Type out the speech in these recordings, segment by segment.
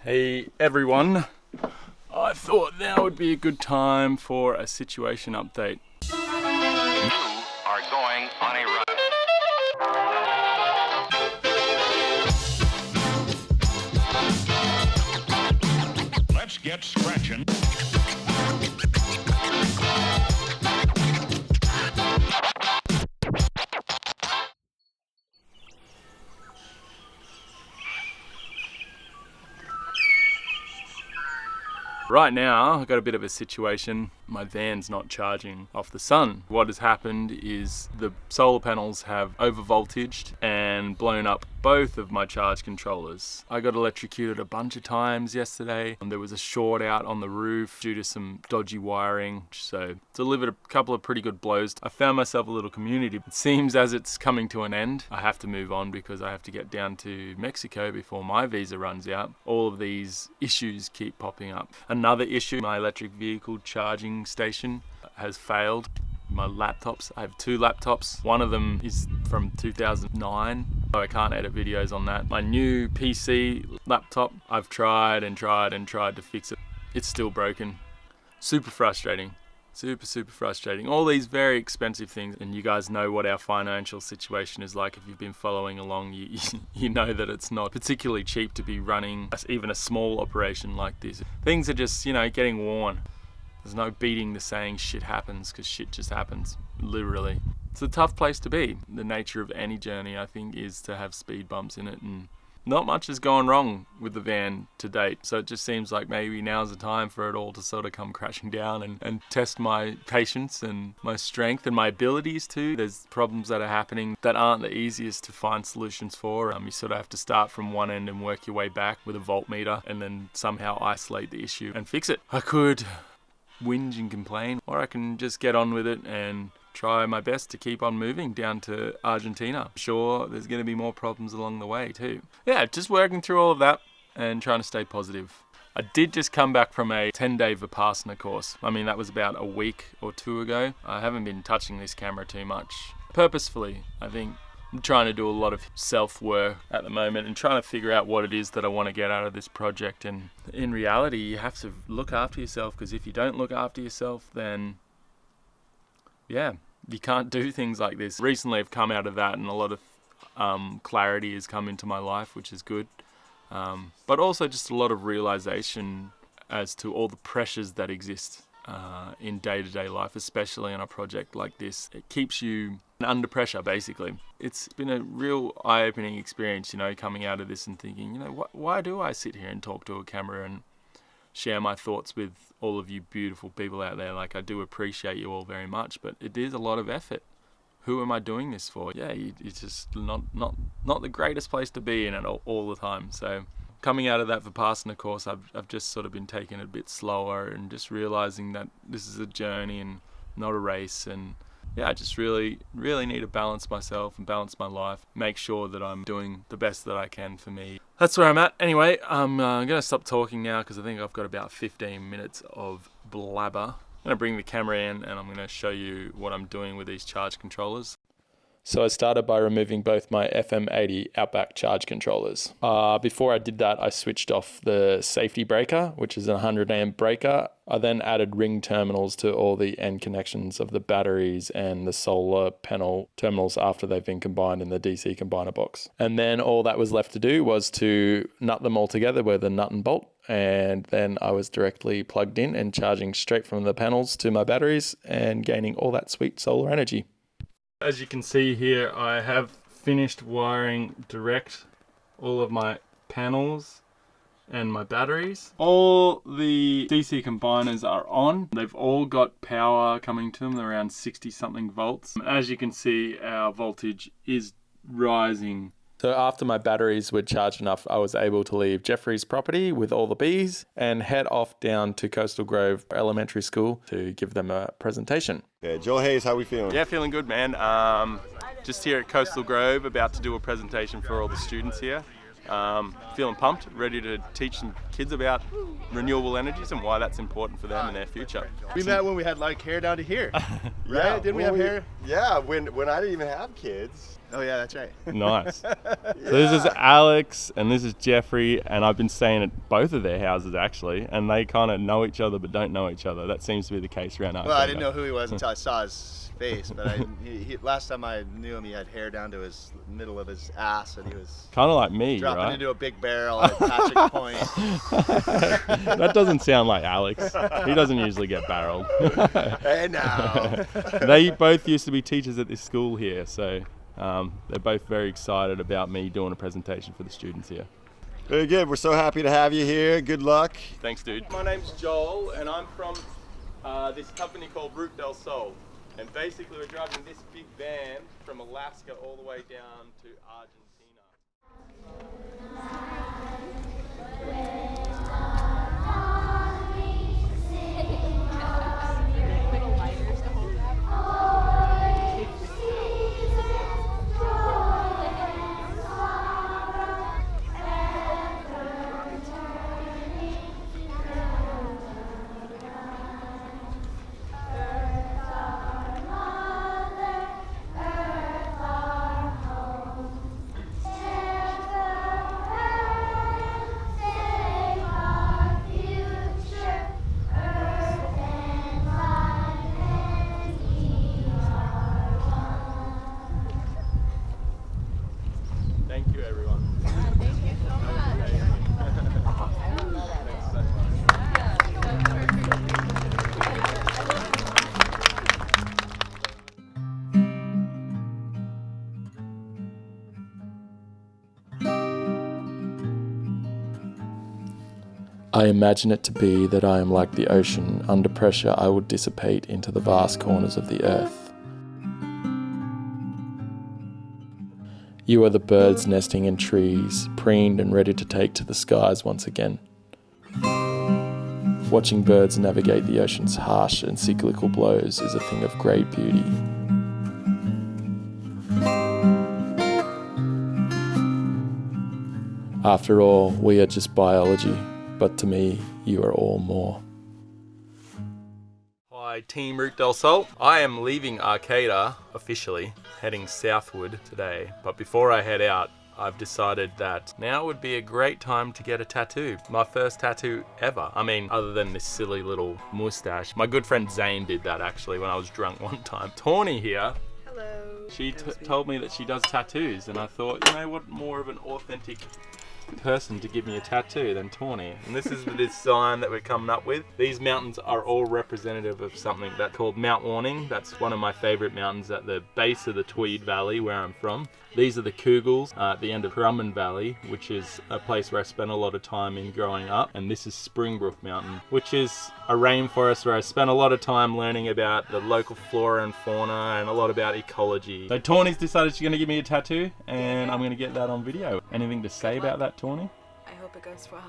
Hey everyone, I thought now would be a good time for a situation update. You are going on a run. Let's get scratching. Right now, I've got a bit of a situation. My van's not charging off the sun. What has happened is the solar panels have overvoltaged and blown up both of my charge controllers. I got electrocuted a bunch of times yesterday. There was a short out on the roof due to some dodgy wiring, so delivered a couple of pretty good blows. I found myself a little community. It seems as it's coming to an end, I have to move on because I have to get down to Mexico before my visa runs out. All of these issues keep popping up. Another issue, my electric vehicle charging station has failed. My laptops, I have two laptops. One of them is from 2009, so I can't edit videos on that. My new PC laptop, I've tried to fix it. It's still broken. Super frustrating. Super frustrating. All these very expensive things, and you guys know what our financial situation is like. If you've been following along, you know that it's not particularly cheap to be running even a small operation like this. Things are just, getting worn. There's no beating the saying shit happens, because shit just happens, literally. It's a tough place to be. The nature of any journey, I think, is to have speed bumps in it, and not much has gone wrong with the van to date. So it just seems like maybe now's the time for it all to sort of come crashing down and test my patience and my strength and my abilities too. There's problems that are happening that aren't the easiest to find solutions for. You sort of have to start from one end and work your way back with a voltmeter and then somehow isolate the issue and fix it. I could whinge and complain, or I can just get on with it and try my best to keep on moving down to Argentina. Sure, there's going to be more problems along the way too. Yeah, just working through all of that and trying to stay positive. I did just come back from a 10-day Vipassana course. That was about a week or two ago. I haven't been touching this camera too much. Purposefully, I think. I'm trying to do a lot of self-work at the moment and trying to figure out what it is that I want to get out of this project. And in reality, you have to look after yourself, because if you don't look after yourself, then you can't do things like this. Recently, I've come out of that and a lot of clarity has come into my life, which is good. But also just a lot of realization as to all the pressures that exist in day-to-day life, especially on a project like this. It keeps you under pressure, basically. It's been a real eye-opening experience, coming out of this and thinking, why do I sit here and talk to a camera and share my thoughts with all of you beautiful people out there? Like, I do appreciate you all very much, but it is a lot of effort. Who am I doing this for? It's just not the greatest place to be in it all the time. So coming out of that Vipassana course, I've just sort of been taking it a bit slower and just realizing that this is a journey and not a race. And I just really need to balance myself and balance my life, make sure that I'm doing the best that I can for me. That's where I'm at. Anyway, I'm going to stop talking now because I think I've got about 15 minutes of blabber. I'm going to bring the camera in and I'm going to show you what I'm doing with these charge controllers. So I started by removing both my FM80 Outback charge controllers. Before I did that, I switched off the safety breaker, which is a 100 amp breaker. I then added ring terminals to all the end connections of the batteries and the solar panel terminals after they've been combined in the DC combiner box. And then all that was left to do was to nut them all together with a nut and bolt. And then I was directly plugged in and charging straight from the panels to my batteries and gaining all that sweet solar energy. As you can see here, I have finished wiring direct all of my panels and my batteries. All the DC combiners are on. They've all got power coming to them, they're around 60 something volts. As you can see, our voltage is rising. So after my batteries were charged enough, I was able to leave Jeffrey's property with all the bees and head off down to Coastal Grove Elementary School to give them a presentation. Yeah, Joel Hayes, how we feeling? Yeah, feeling good, man. Just here at Coastal Grove, about to do a presentation for all the students here. Feeling pumped, ready to teach some kids about renewable energies and why that's important for them in their future. We met when we had like hair down to here, right? Yeah, Didn't we have hair? Yeah, when I didn't even have kids. Oh yeah, that's right. Nice. So this is Alex and this is Jeffrey, and I've been staying at both of their houses actually, and they kind of know each other but don't know each other. That seems to be the case around Argentina. Well, I didn't know who he was until I saw his face, but last time I knew him, he had hair down to his middle of his ass, and he was kind of like me, dropping right? into a big barrel at Patrick Point. That doesn't sound like Alex. He doesn't usually get barreled. Hey now. They both used to be teachers at this school here, so they're both very excited about me doing a presentation for the students here. Very good. We're so happy to have you here. Good luck. Thanks, dude. My name's Joel, and I'm from this company called Route del Sol. And basically, we're driving this big van from Alaska all the way down to Argentina. Thank you, everyone. Thank you so much. I imagine it to be that I am like the ocean. Under pressure, I will dissipate into the vast corners of the earth. You are the birds nesting in trees, preened and ready to take to the skies once again. Watching birds navigate the ocean's harsh and cyclical blows is a thing of great beauty. After all, we are just biology, but to me, you are all more. Hi, Team Route del Sol. I am leaving Arcata officially, heading southward today. But before I head out, I've decided that now would be a great time to get a tattoo. My first tattoo ever. I mean, other than this silly little mustache. My good friend Zane did that actually when I was drunk one time. Tawny here. Hello. She told me that she does tattoos, and I thought, you know what, more of an authentic person to give me a tattoo than Tawny. And this is the design that we're coming up with. These mountains are all representative of something that's called Mount Warning. That's one of my favorite mountains at the base of the Tweed Valley where I'm from. These are the Kugels at the end of Currumbin Valley, which is a place where I spent a lot of time in growing up. And this is Springbrook Mountain, which is a rainforest where I spent a lot of time learning about the local flora and fauna and a lot about ecology. So Tawny's decided she's going to give me a tattoo, and I'm going to get that on video. Anything to say about that, Tawny? I hope it goes well.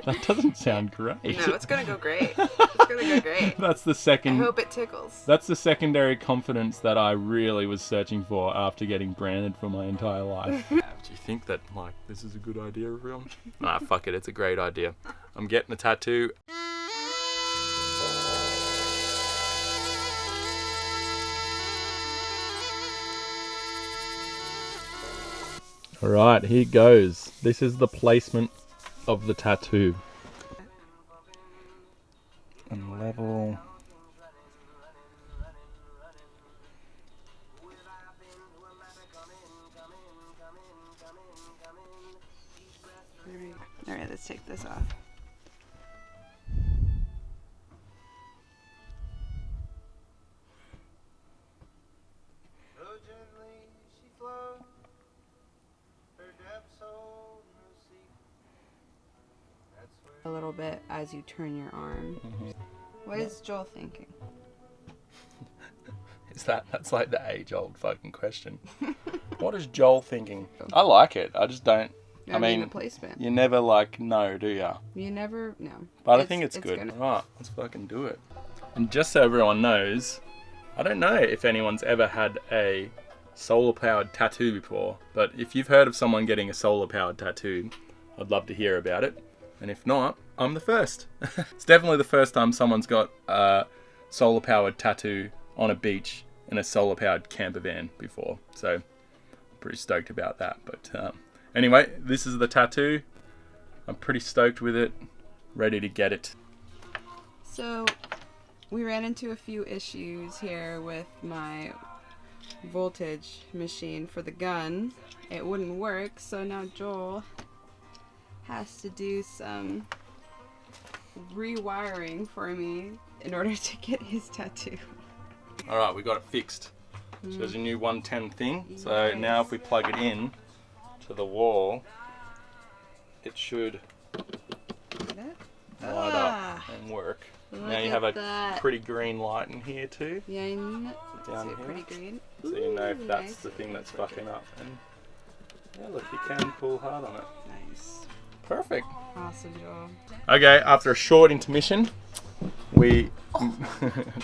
That doesn't sound great. No, it's gonna go great. It's gonna go great. That's the second. I hope it tickles. That's the secondary confidence that I really was searching for after getting branded for my entire life. Do you think that, like, this is a good idea, everyone? Nah, fuck it. It's a great idea. I'm getting a tattoo. Alright, here goes. This is the placement of the tattoo. And level. Alright, let's take this off. A little bit as you turn your arm. Mm-hmm. What is Joel thinking? That's like the age-old fucking question. What is Joel thinking? I like it. I just don't. I mean, the placement. You never like know, do ya? You never know. But I think it's good. Right, let's fucking do it. And just so everyone knows, I don't know if anyone's ever had a solar-powered tattoo before, but if you've heard of someone getting a solar-powered tattoo, I'd love to hear about it. And if not, I'm the first. It's definitely the first time someone's got a solar-powered tattoo on a beach in a solar powered camper van before, so I'm pretty stoked about that. But anyway, this is the tattoo. I'm pretty stoked with it, ready to get it. So we ran into a few issues here with my voltage machine for the gun. It wouldn't work, so now Joel has to do some rewiring for me in order to get his tattoo. All right, we got it fixed. So there's a new 110 thing. So Nice. now if we plug it in to the wall, it should light up and work. Now you have a that. pretty green light in here too. Yeah, I know. Down Is it here. pretty green? So you know if Ooh, that's nice. the thing that's fucking up. And yeah, look, you can pull hard on it. Nice. Perfect. Awesome, Joel. Okay, after a short intermission, we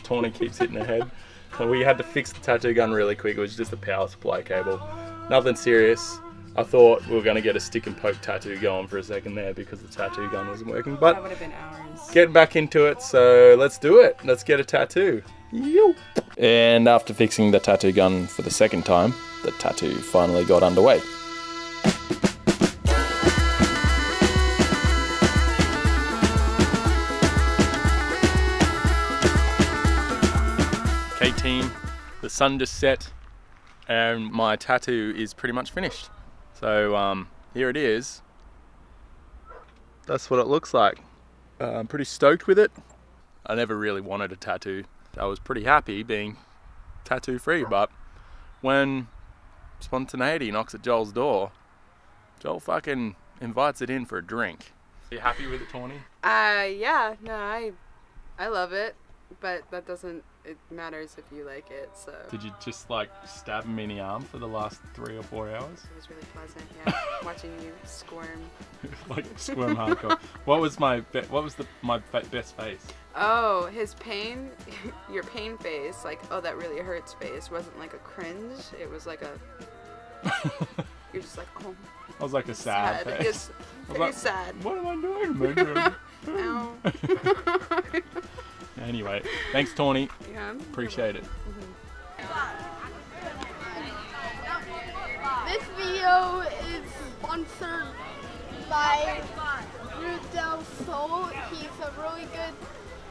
Tawny keeps hitting her head. So we had to fix the tattoo gun really quick. It was just a power supply cable. Nothing serious. I thought we were going to get a stick and poke tattoo going for a second there because the tattoo gun wasn't working. That But would have been hours. getting back into it, so let's do it. Let's get a tattoo. Yo. And after fixing the tattoo gun for the second time, the tattoo finally got underway. Okay team, the sun just set and my tattoo is pretty much finished. So here it is. That's what it looks like. I'm pretty stoked with it. I never really wanted a tattoo. I was pretty happy being tattoo free, but when spontaneity knocks at Joel's door, Joel fucking invites it in for a drink. Are you happy with it, Tawny? Yeah, no, I love it, but that doesn't, it matters if you like it, so. Did you just like stab me in the arm for the last 3 or 4 hours? It was really pleasant, yeah, watching you squirm. Like squirm hardcore. What was my best face? Oh, his pain, your pain face, like, oh, that really hurts face, wasn't like a cringe, it was like a, you're just like, oh, I was like a sad face. It's I was very like, sad. What am I doing? Ow. Anyway, thanks Tawny. Yeah. Appreciate it. This video is sponsored by Root Del Sol. He's a really good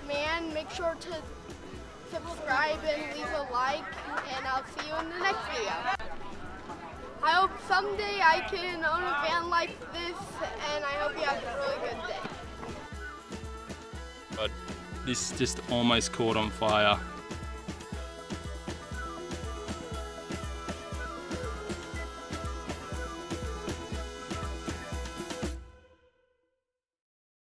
man. Make sure to subscribe and leave a like, and I'll see you in the next video. I hope someday I can own a van like this, and I hope you have a really good day. But this just almost caught on fire